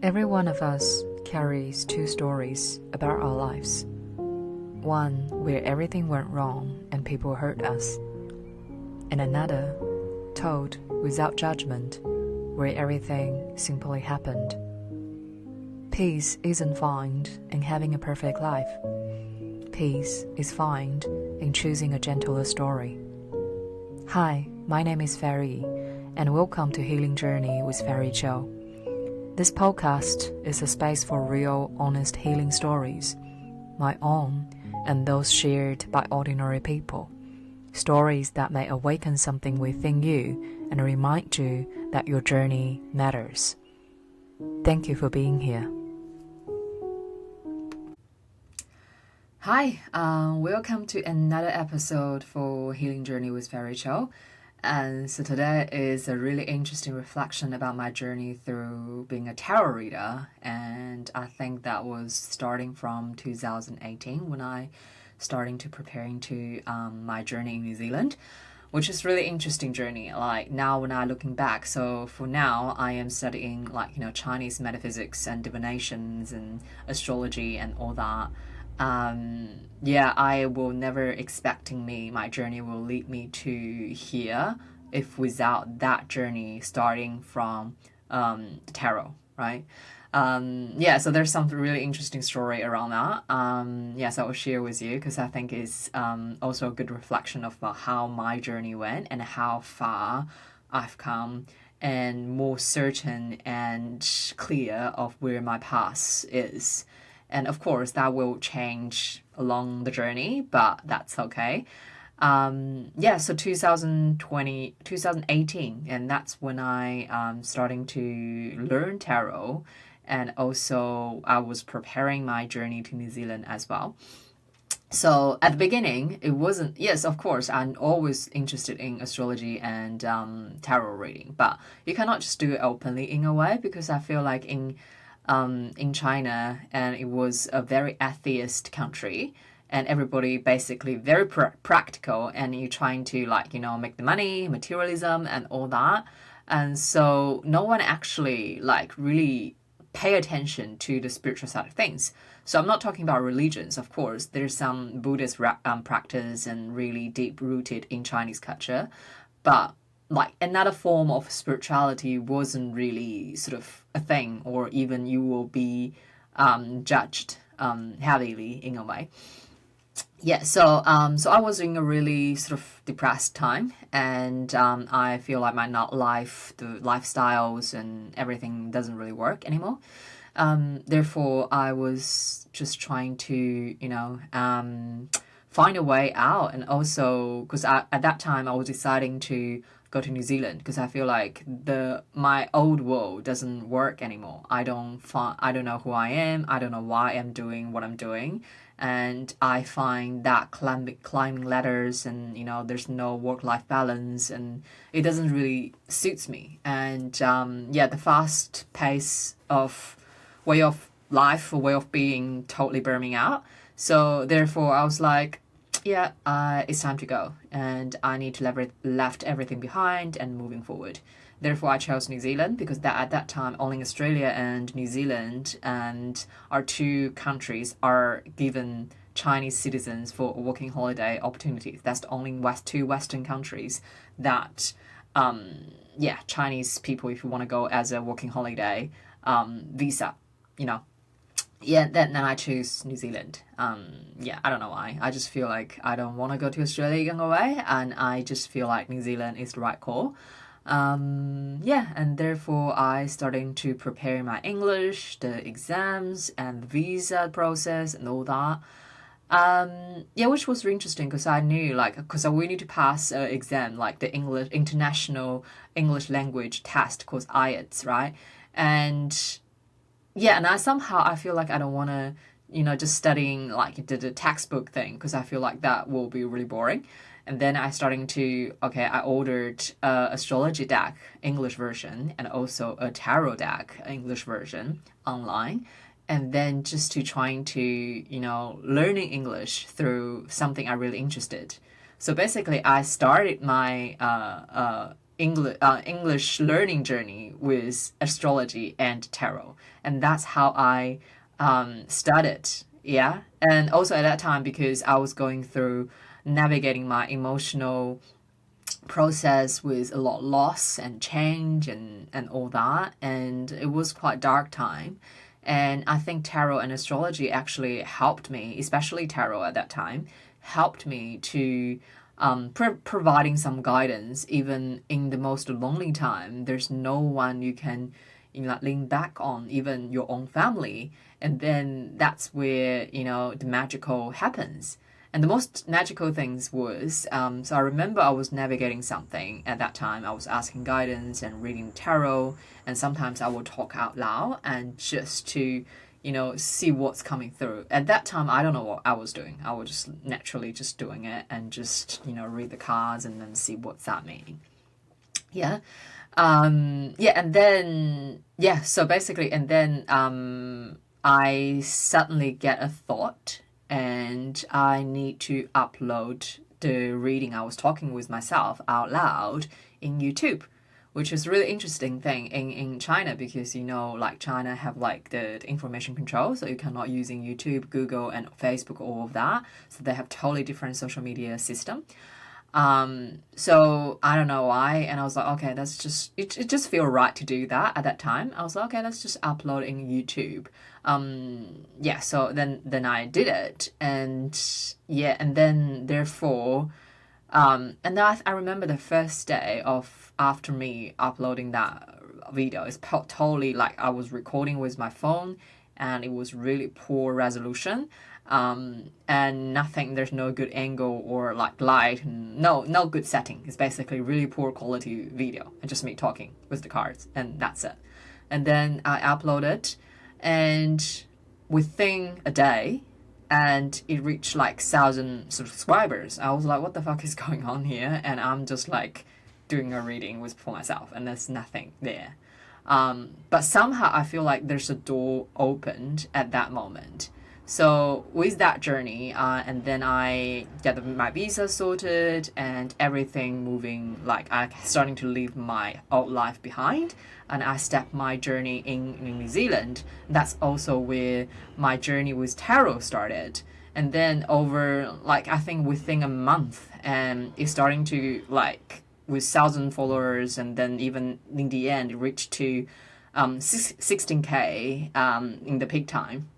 Every one of us carries two stories about our lives. One where everything went wrong and people hurt us, and another told without judgment where everything simply happened. Peace isn't found in having a perfect life. Peace is found in choosing a gentler story. Hi, my name is Fery, and welcome to Healing Journey with Fery Cho. This podcast is a space for real, honest healing stories, my own and those shared by ordinary people. Stories that may awaken something within you and remind you that your journey matters. Thank you for being here. Hi, welcome to another episode for Healing Journey with Fery Cho. And so today is a really interesting reflection about my journey through being a tarot reader. And I think that was starting from 2018 when I starting to preparing to my journey in New Zealand, which is really interesting journey. Like now when I'm looking back, so for now I am studying Chinese metaphysics and divinations and astrology and all that. I will never expecting my journey will lead me to here if without that journey starting from tarot, right? So there's some really interesting story around that. So I will share with you because I think it's also a good reflection of how my journey went and how far I've come, and more certain and clear of where my path is. And of course, that will change along the journey, but that's okay. So 2018, and that's when I starting to learn tarot, and also I was preparing my journey to New Zealand as well. So at the beginning, it wasn't, yes, of course, I'm always interested in astrology and tarot reading, but you cannot just do it openly in a way, because I feel like in China, and it was a very atheist country, and everybody basically very practical, and you're trying to make the money, materialism and all that, and so no one actually really pay attention to the spiritual side of things. So I'm not talking about religions, of course. There's some Buddhist practice and really deep rooted in Chinese culture, but another form of spirituality wasn't really sort of a thing, or even you will be judged heavily in a way. So I was in a really sort of depressed time, and I feel like my the lifestyles and everything doesn't really work anymore. Therefore, I was just trying to find a way out, and also because at that time I was deciding to go to New Zealand because I feel like my old world doesn't work anymore. I don't know who I am. I don't know why I'm doing what I'm doing, and I find that climbing ladders and there's no work-life balance, and it doesn't really suits me. And the fast pace of way of life or way of being totally burning out. So therefore I was like, it's time to go, and I need to left everything behind and moving forward. Therefore, I chose New Zealand because at that time, only Australia and New Zealand and our two countries are given Chinese citizens for working holiday opportunities. That's the only two Western countries that, Chinese people, if you want to go as a working holiday visa, then I choose New Zealand. I don't know why. I just feel like I don't want to go to Australia in a way, and I just feel like New Zealand is the right call. And therefore I started to prepare my English, the exams and the visa process and all that. Which was really interesting because I knew because we need to pass an exam the international English language test called IELTS, right? And I feel like I don't want to, just studying the textbook thing, because I feel like that will be really boring. And then I ordered astrology deck English version and also a tarot deck English version online. And then just to trying to, learning English through something I really interested. So basically I started my English learning journey with astrology and tarot, and that's how I started. Yeah, and also at that time because I was going through navigating my emotional process with a lot of loss and change and all that, and it was quite dark time. And I think tarot and astrology actually helped me, especially tarot at that time, helped me to providing some guidance even in the most lonely time. There's no one you can lean back on, even your own family. And then that's where the magical happens. And the most magical things was, so I remember I was navigating something at that time. I was asking guidance and reading tarot, and sometimes I would talk out loud and just to, see what's coming through. At that time, I don't know what I was doing. I was just naturally just doing it and just, read the cards and then see what's that meaning. Yeah. And then, so basically, and then I suddenly get a thought and I need to upload the reading I was talking with myself out loud in YouTube, which is a really interesting thing in China because, China have the information control, so you cannot using YouTube, Google, and Facebook, all of that. So they have totally different social media system. So I don't know why, and I was like, okay, that's just it just feel right to do that at that time. I was like, okay, let's just upload in YouTube. So then I did it, and then therefore, and then I remember the first day of after me uploading that video is totally I was recording with my phone, and it was really poor resolution. And nothing, there's no good angle or light, and no good setting. It's basically really poor quality video and just me talking with the cards, and that's it. And then I uploaded, and within a day, and it reached 1,000 subscribers. I was like, what the fuck is going on here? And I'm just doing a reading for myself, and there's nothing there. But somehow I feel like there's a door opened at that moment. So with that journey, and then I get my visa sorted and everything moving, I starting to leave my old life behind, and I step my journey in New Zealand. That's also where my journey with tarot started. And then over I think within a month, and it's starting to with 1,000 followers, and then even in the end it reached to 16K in the peak time.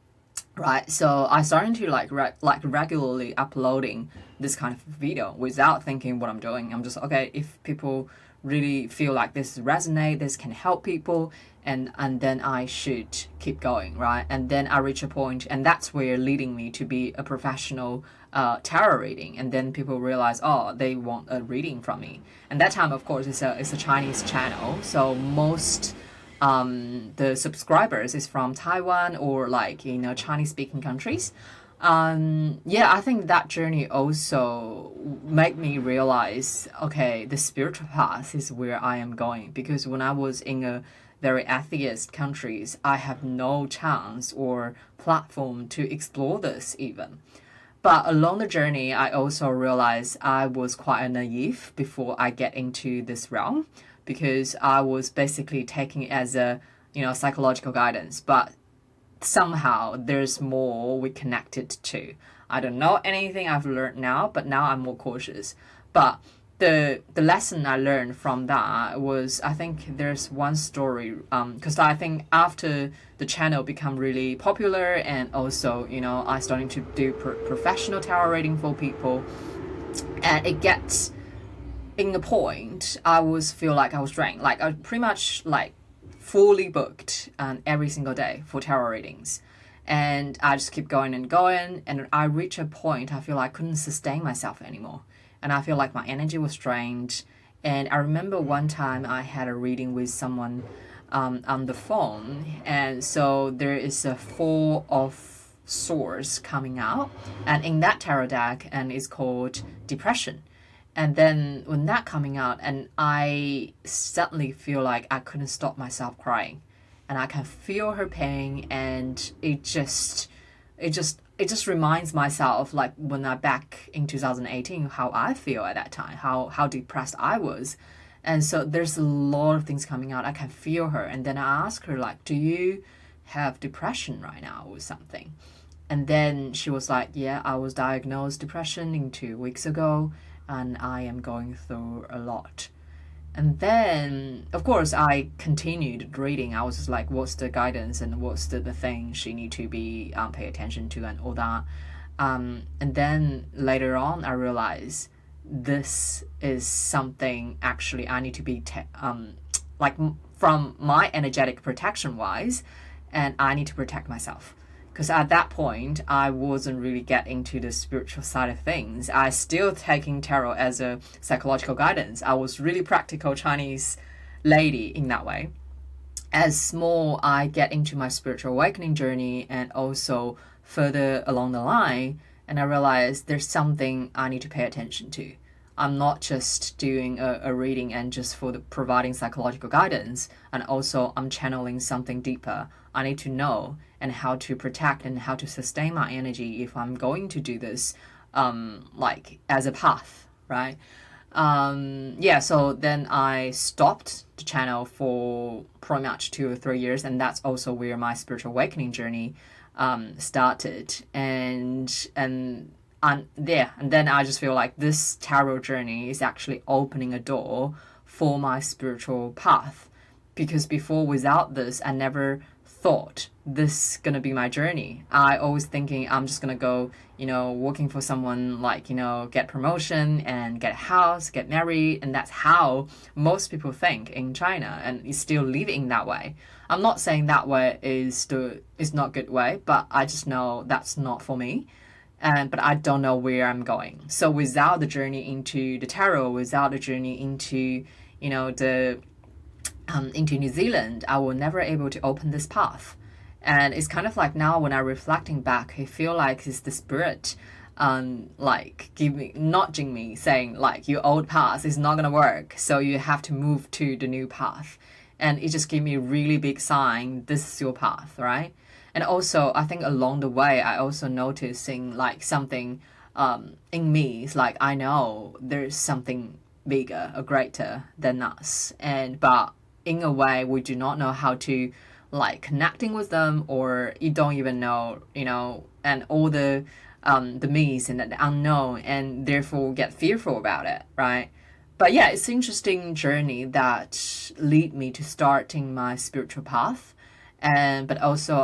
Right, so I started to regularly uploading this kind of video without thinking what I'm doing. I'm just okay, if people really feel like this resonate, this can help people, and then I should keep going, right? And then I reach a point, and that's where leading me to be a professional tarot reading. And then people realize, oh, they want a reading from me. And that time, of course, it's a Chinese channel, so most the subscribers is from Taiwan or Chinese speaking countries. I think that journey also made me realize, okay, the spiritual path is where I am going, because when I was in a very atheist countries, I have no chance or platform to explore this even. But along the journey, I also realized I was quite naive before I get into this realm, because I was basically taking it as a, psychological guidance. But somehow there's more we connected to. I don't know anything I've learned now, but now I'm more cautious. But the lesson I learned from that was, I think there's one story, because I think after the channel become really popular, and also, I starting to do professional tarot reading for people, and it gets in the point, I was feel like I was drained. I pretty much fully booked every single day for tarot readings. And I just keep going and going. And I reach a point, I feel I couldn't sustain myself anymore. And I feel like my energy was drained. And I remember one time I had a reading with someone on the phone. And so there is a 4 of Swords coming out. And in that tarot deck, and it's called Depression. And then when that coming out, and I suddenly feel like I couldn't stop myself crying, and I can feel her pain, and it just reminds myself when I back in 2018 how I feel at that time, how depressed I was, And so there's a lot of things coming out. I can feel her. And then I asked her, like, do you have depression right now or something? And then she was like, yeah, I was diagnosed depression 2 weeks ago, and I am going through a lot. And then, of course, I continued reading. I was just like, what's the guidance and what's the thing she need to be pay attention to and all that. And then later on, I realized this is something actually I need to be like from my energetic protection wise, and I need to protect myself. Because at that point, I wasn't really getting to the spiritual side of things. I still taking tarot as a psychological guidance. I was really practical Chinese lady in that way. As more I get into my spiritual awakening journey and also further along the line, and I realized there's something I need to pay attention to. I'm not just doing a reading and just for the providing psychological guidance, and also I'm channeling something deeper. I need to know and how to protect and how to sustain my energy if I'm going to do this, like as a path, right? Yeah, so then I stopped the channel for pretty much 2 or 3 years, and that's also where my spiritual awakening journey started. And then I just feel like this tarot journey is actually opening a door for my spiritual path, because before, without this, I never thought this gonna be my journey. I always thinking I'm just gonna go, working for someone, like, get promotion and get a house, get married, and that's how most people think in China, and you still live in that way. I'm not saying that way is not good way, but I just know that's not for me. But I don't know where I'm going. So without the journey into the tarot, without the journey into, into New Zealand, I will never able to open this path. And it's kind of like now when I'm reflecting back, I feel like it's the spirit, like nudging me, saying like your old path is not gonna work, so you have to move to the new path. And it just gave me a really big sign, this is your path, right? And also, I think along the way, I also noticing like something in me. It's like I know there's something bigger or greater than us, but in a way, we do not know how to like connecting with them, or you don't even know, and all the me's and the unknown, and therefore get fearful about it, right? But yeah, it's an interesting journey that lead me to starting my spiritual path. But also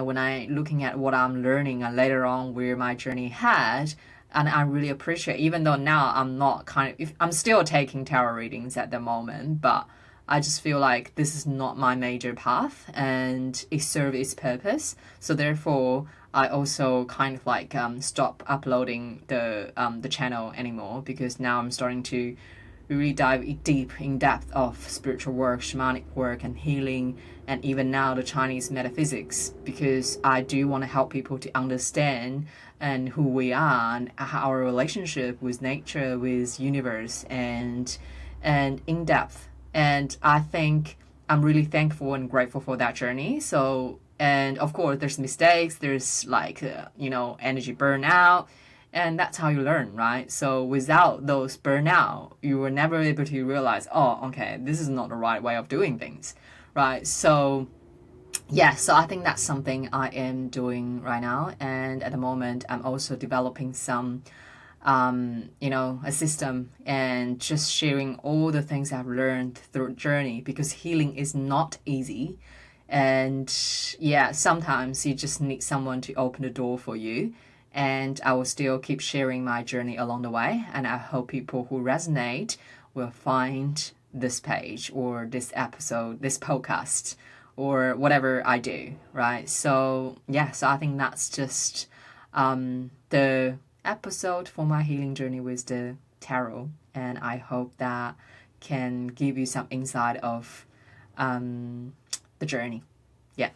when I looking at what I'm learning and later on where my journey had, and I really appreciate, even though now I'm not I'm still taking tarot readings at the moment, but I just feel like this is not my major path and it serves its purpose. So therefore, I also kind of like stop uploading the channel anymore, because now I'm starting to really dive deep in depth of spiritual work, shamanic work, and healing, and even now the Chinese metaphysics, because I do want to help people to understand and who we are and our relationship with nature, with universe, and in depth. And I think I'm really thankful and grateful for that journey. So, and of course, there's mistakes, there's like energy burnout. And that's how you learn, right? So without those burnout, you were never able to realize, oh, okay, this is not the right way of doing things, right? So yeah, so I think that's something I am doing right now. And at the moment, I'm also developing some, a system and just sharing all the things I've learned through journey, because healing is not easy. And yeah, sometimes you just need someone to open the door for you. And I will still keep sharing my journey along the way. And I hope people who resonate will find this page or this episode, this podcast, or whatever I do, right? So, yeah, so I think that's just the episode for my healing journey with the tarot. And I hope that can give you some insight of the journey. Yeah.